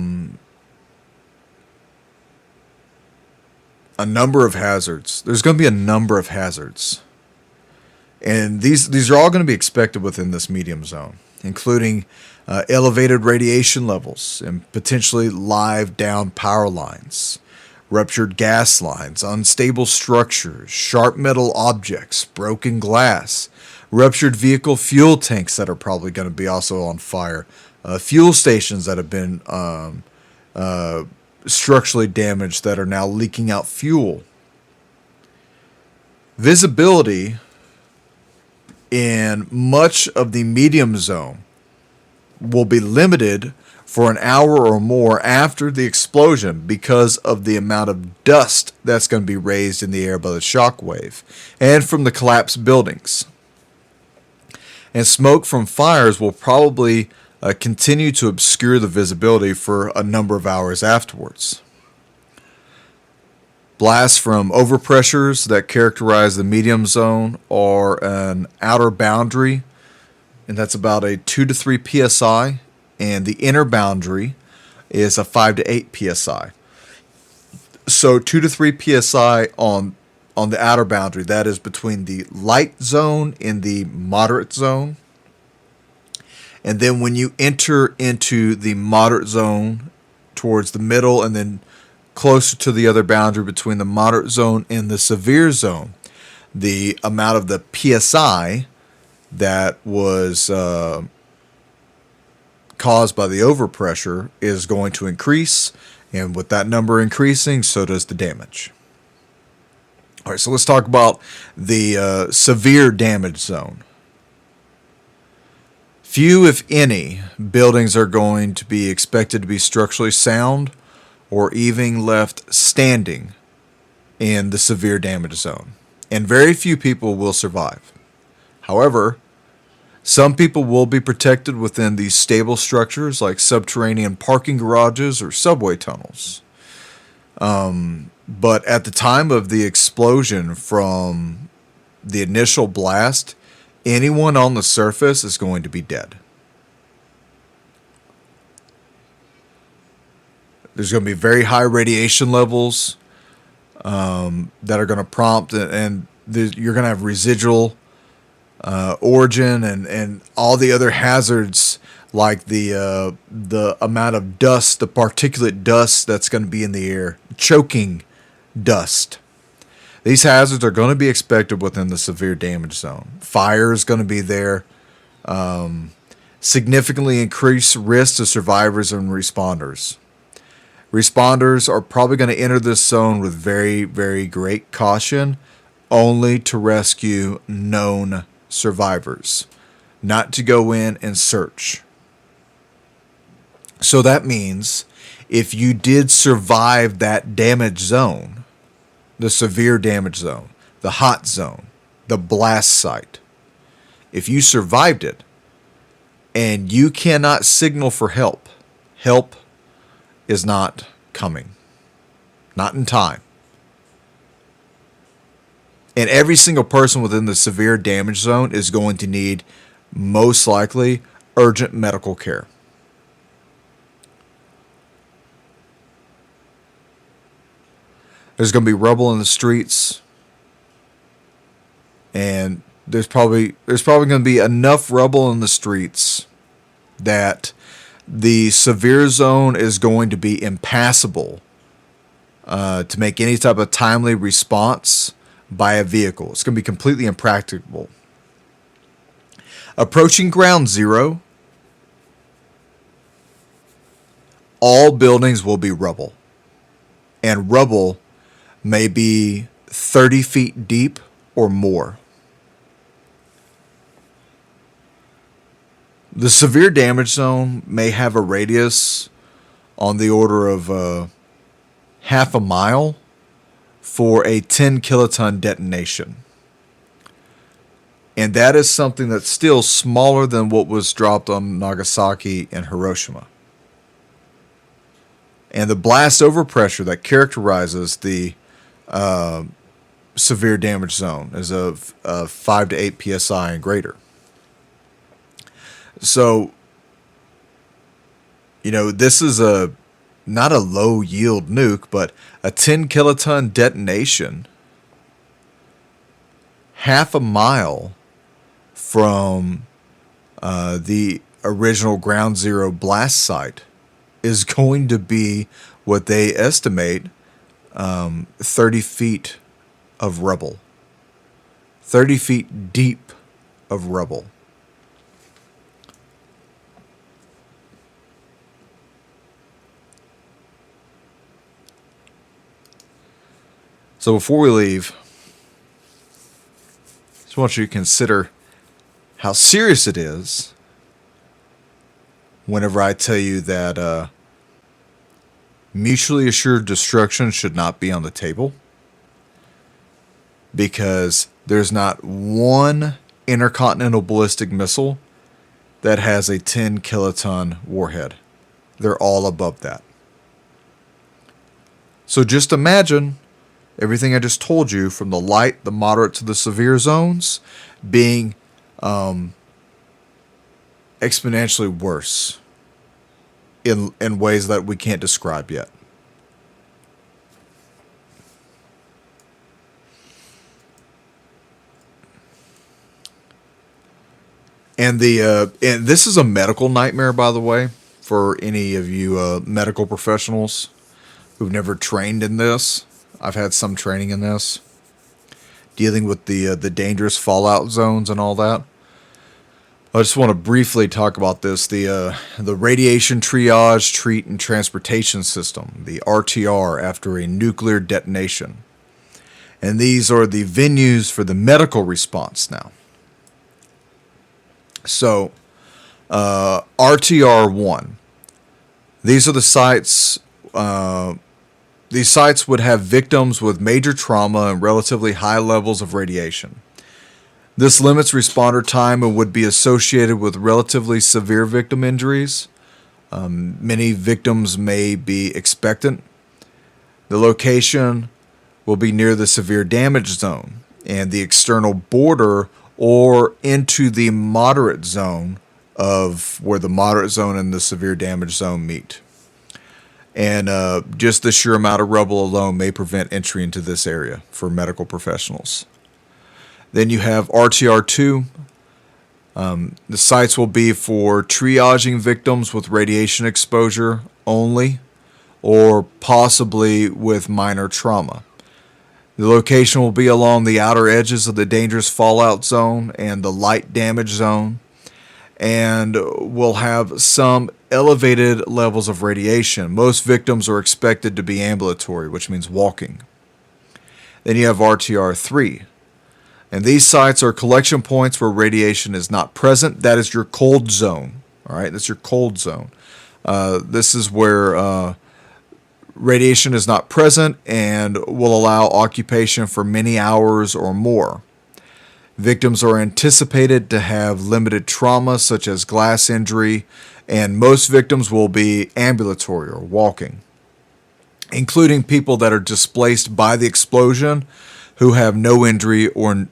number of hazards. There's going to be a number of hazards. And these are all going to be expected within this medium zone, including elevated radiation levels and potentially live down power lines, ruptured gas lines, unstable structures, sharp metal objects, broken glass, ruptured vehicle fuel tanks that are probably going to be also on fire, fuel stations that have been structurally damaged that are now leaking out fuel. Visibility in much of the medium zone will be limited for an hour or more after the explosion because of the amount of dust that's going to be raised in the air by the shock wave and from the collapsed buildings. And smoke from fires will probably continue to obscure the visibility for a number of hours afterwards. Blasts from overpressures that characterize the medium zone are an outer boundary, and that's about a 2 to 3 psi, and the inner boundary is a 5 to 8 psi. So 2 to 3 psi on the outer boundary, that is between the light zone and the moderate zone. And then when you enter into the moderate zone towards the middle and then closer to the other boundary between the moderate zone and the severe zone, the amount of the PSI that was caused by the overpressure is going to increase. And with that number increasing, so does the damage. All right, so let's talk about the severe damage zone. Few, if any, buildings are going to be expected to be structurally sound or even left standing in the severe damage zone, and very few people will survive. However, some people will be protected within these stable structures like subterranean parking garages or subway tunnels. But at the time of the explosion from the initial blast, anyone on the surface is going to be dead. There's going to be very high radiation levels that are going to prompt, and you're going to have residual origin and all the other hazards like the amount of dust, the particulate dust that's going to be in the air, choking dust. These hazards are going to be expected within the severe damage zone. Fire is going to be there. Significantly increased risk to survivors and responders. Responders are probably going to enter this zone with very, very great caution, only to rescue known survivors, not to go in and search. So that means if you did survive that damage zone, the severe damage zone, the hot zone, the blast site, if you survived it and you cannot signal for help, help is not coming. Not in time. And every single person within the severe damage zone is going to need, most likely, urgent medical care. There's going to be rubble in the streets, and there's probably going to be enough rubble in the streets that the severe zone is going to be impassable to make any type of timely response by a vehicle. It's going to be completely impracticable. Approaching ground zero, all buildings will be rubble, and rubble may be 30 feet deep or more. The severe damage zone may have a radius on the order of half a mile for a 10 kiloton detonation. And that is something that's still smaller than what was dropped on Nagasaki and Hiroshima. And the blast overpressure that characterizes the severe damage zone is of 5 to 8 psi and greater. So, this is not a low yield nuke, but a 10 kiloton detonation half a mile from the original ground zero blast site is going to be what they estimate 30 feet of rubble. 30 feet deep of rubble. So before we leave, I just want you to consider how serious it is whenever I tell you that mutually assured destruction should not be on the table, because there's not one intercontinental ballistic missile that has a 10 kiloton warhead. They're all above that. So just imagine everything I just told you, from the light, the moderate to the severe zones, being exponentially worse in ways that we can't describe yet. And and this is a medical nightmare, by the way, for any of you medical professionals who've never trained in this. I've had some training in this, dealing with the dangerous fallout zones and all that. I just want to briefly talk about this. The radiation triage, treat, and transportation system, the RTR, after a nuclear detonation. And these are the venues for the medical response now. So, RTR 1. These are the sites These sites would have victims with major trauma and relatively high levels of radiation. This limits responder time and would be associated with relatively severe victim injuries. Many victims may be expectant. The location will be near the severe damage zone and the external border or into the moderate zone of where the moderate zone and the severe damage zone meet. And just the sheer amount of rubble alone may prevent entry into this area for medical professionals. Then you have RTR2. The sites will be for triaging victims with radiation exposure only, or possibly with minor trauma. The location will be along the outer edges of the dangerous fallout zone and the light damage zone, and will have some elevated levels of radiation. Most victims are expected to be ambulatory, which means walking. Then you have RTR3. And these sites are collection points where radiation is not present. That is your cold zone. All right, that's your cold zone. This is where radiation is not present and will allow occupation for many hours or more. Victims are anticipated to have limited trauma, such as glass injury, and most victims will be ambulatory or walking, including people that are displaced by the explosion who have no injury or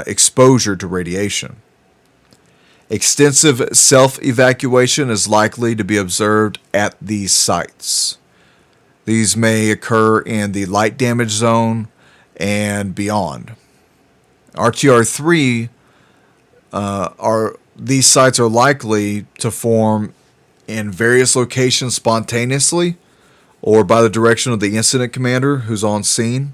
exposure to radiation. Extensive self-evacuation is likely to be observed at these sites. These may occur in the light damage zone and beyond. RTR3 these sites are likely to form in various locations spontaneously or by the direction of the incident commander who's on scene,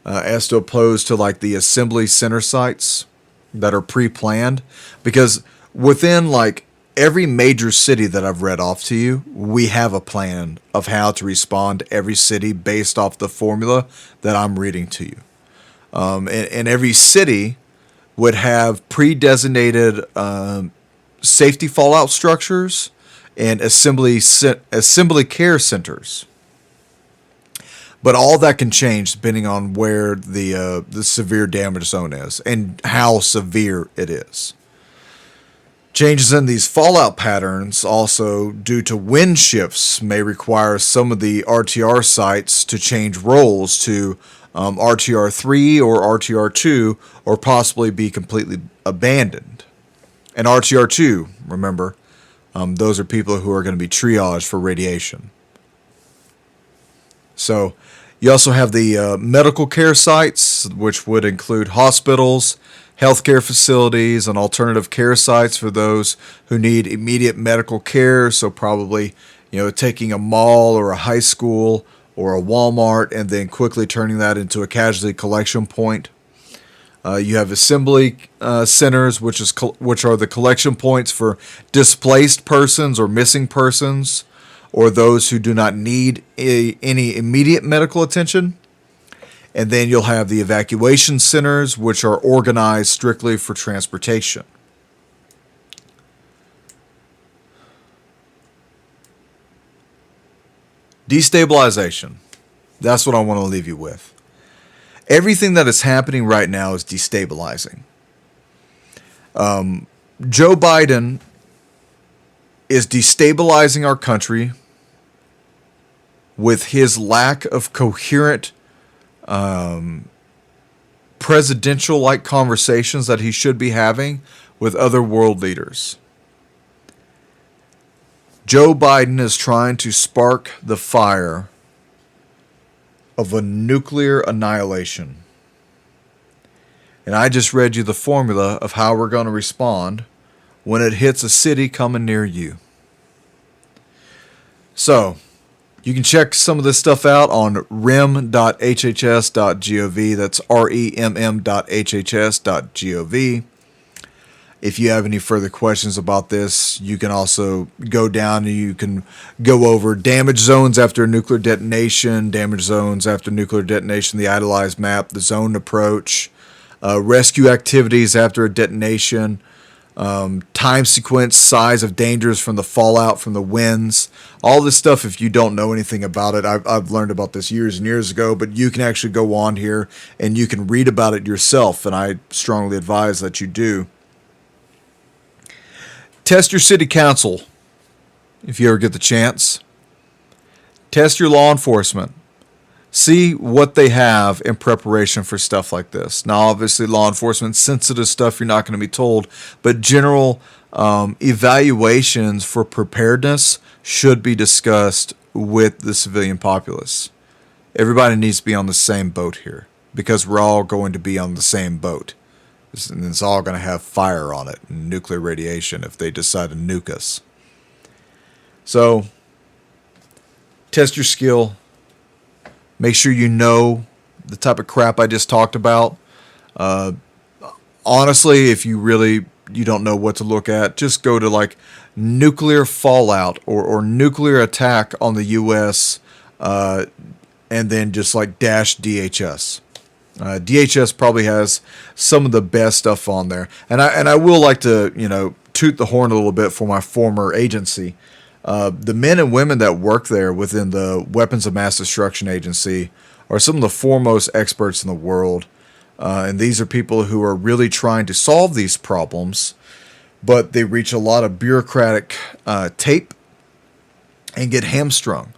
as to opposed to like the assembly center sites that are pre-planned. Because within like every major city that I've read off to you, we have a plan of how to respond to every city based off the formula that I'm reading to you. And every city would have pre-designated safety fallout structures and assembly care centers. But all that can change depending on where the severe damage zone is and how severe it is. Changes in these fallout patterns, also due to wind shifts, may require some of the RTR sites to change roles to RTR3 or RTR2, or possibly be completely abandoned. And RTR2, remember, those are people who are going to be triaged for radiation. So you also have the medical care sites, which would include hospitals, healthcare facilities, and alternative care sites for those who need immediate medical care. So probably, taking a mall or a high school or a Walmart and then quickly turning that into a casualty collection point. You have assembly centers, which are the collection points for displaced persons or missing persons, or those who do not need any immediate medical attention. And then you'll have the evacuation centers, which are organized strictly for transportation. Destabilization. That's what I want to leave you with. Everything that is happening right now is destabilizing. Joe Biden is destabilizing our country with his lack of coherent presidential-like conversations that he should be having with other world leaders. Joe Biden is trying to spark the fire of a nuclear annihilation. And I just read you the formula of how we're going to respond when it hits a city coming near you. So, you can check some of this stuff out on rem.hhs.gov. That's remm.hhs.gov. If you have any further questions about this, you can also go down and you can go over damage zones after a nuclear detonation, damage zones after nuclear detonation, the idolized map, the zoned approach, rescue activities after a detonation, time sequence, size of dangers from the fallout, from the winds, all this stuff. If you don't know anything about it, I've learned about this years and years ago, but you can actually go on here and you can read about it yourself, and I strongly advise that you do. Test your city council if you ever get the chance. Test your law enforcement. See what they have in preparation for stuff like this. Now, obviously, law enforcement, sensitive stuff, you're not going to be told, but general evaluations for preparedness should be discussed with the civilian populace. Everybody needs to be on the same boat here, because we're all going to be on the same boat. And it's all going to have fire on it, and nuclear radiation if they decide to nuke us. So, test your skill. Make sure you know the type of crap I just talked about. Honestly, if you don't know what to look at, just go to like nuclear fallout or nuclear attack on the U.S. And then just like dash DHS. DHS probably has some of the best stuff on there. And I will like to, toot the horn a little bit for my former agency. The men and women that work there within the Weapons of Mass Destruction Agency are some of the foremost experts in the world. And these are people who are really trying to solve these problems, but they reach a lot of bureaucratic tape and get hamstrung.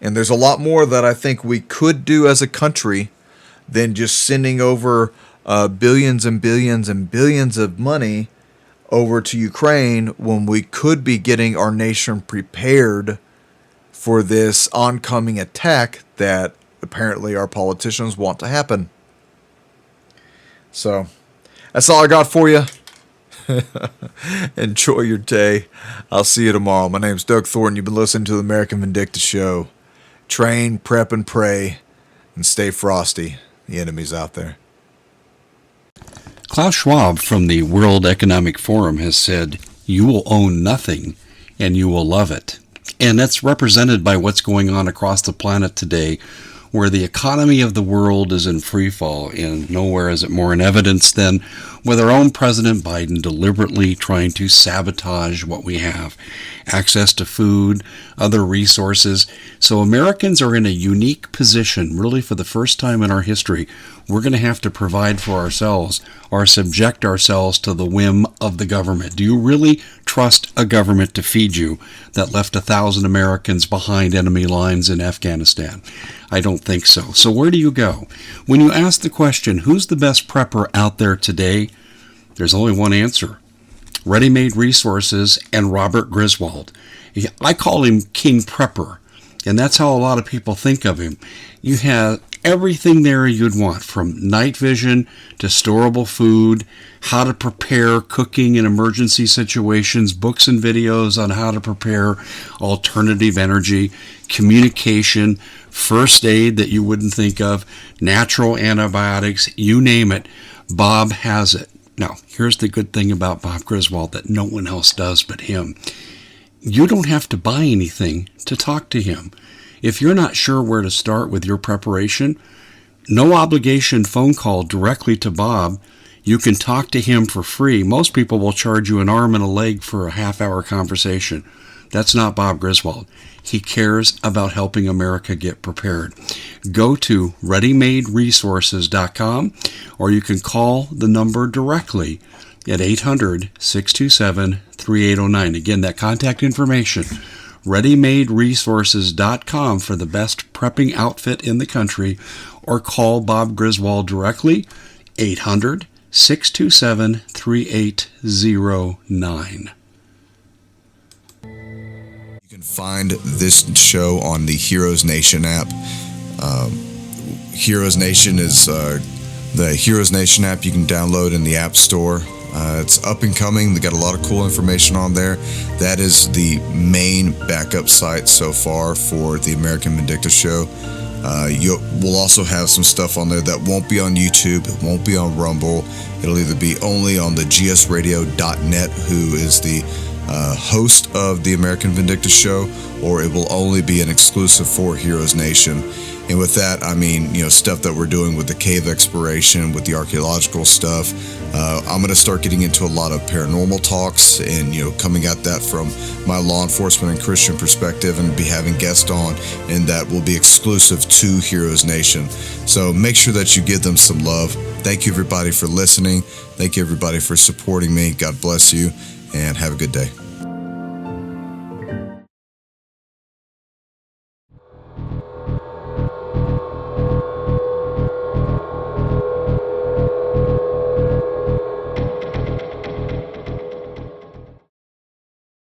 And there's a lot more that I think we could do as a country than just sending over billions and billions and billions of money over to Ukraine when we could be getting our nation prepared for this oncoming attack that apparently our politicians want to happen. So, that's all I got for you. Enjoy your day. I'll see you tomorrow. My name's Doug Thornton. You've been listening to the American VINDICTA Show. Train, prep, and pray, and stay frosty. The enemy's out there. Klaus Schwab from the World Economic Forum has said, "You will own nothing and you will love it." And that's represented by what's going on across the planet today, where the economy of the world is in free fall, and nowhere is it more in evidence than with our own President Biden deliberately trying to sabotage what we have. Access to food, other resources. So Americans are in a unique position, really for the first time in our history. We're going to have to provide for ourselves or subject ourselves to the whim of the government. Do you really trust a government to feed you that left 1,000 Americans behind enemy lines in Afghanistan? I don't think so. So where do you go? When you ask the question, who's the best prepper out there today? There's only one answer. Ready-Made Resources and Robert Griswold. I call him King Prepper, and that's how a lot of people think of him. You have everything there you'd want, from night vision to storable food, how to prepare cooking in emergency situations, books and videos on how to prepare alternative energy, communication, first aid that you wouldn't think of, natural antibiotics, you name it. Bob has it. Now, here's the good thing about Bob Griswold that no one else does but him. You don't have to buy anything to talk to him. If you're not sure where to start with your preparation, no obligation phone call directly to Bob. You can talk to him for free. Most people will charge you an arm and a leg for a half-hour conversation. That's not Bob Griswold. He cares about helping America get prepared. Go to readymaderesources.com, or you can call the number directly at 800-627-3809. Again, that contact information, readymaderesources.com for the best prepping outfit in the country, or call Bob Griswold directly, 800-627-3809. Find this show on the Heroes Nation app. Heroes Nation is the Heroes Nation app you can download in the App Store. It's up and coming. They got a lot of cool information on there. That is the main backup site so far for the American VINDICTA Show. We'll also have some stuff on there that won't be on YouTube. It won't be on Rumble. It'll either be only on the gsradio.net, who is the host of the American VINDICTA Show, or it will only be an exclusive for Heroes Nation. And with that, I mean, stuff that we're doing with the cave exploration, with the archaeological stuff, I'm going to start getting into a lot of paranormal talks and, coming at that from my law enforcement and Christian perspective, and be having guests on, and that will be exclusive to Heroes Nation. So make sure that you give them some love. Thank you, everybody, for listening. Thank you, everybody, for supporting me. God bless you, and have a good day.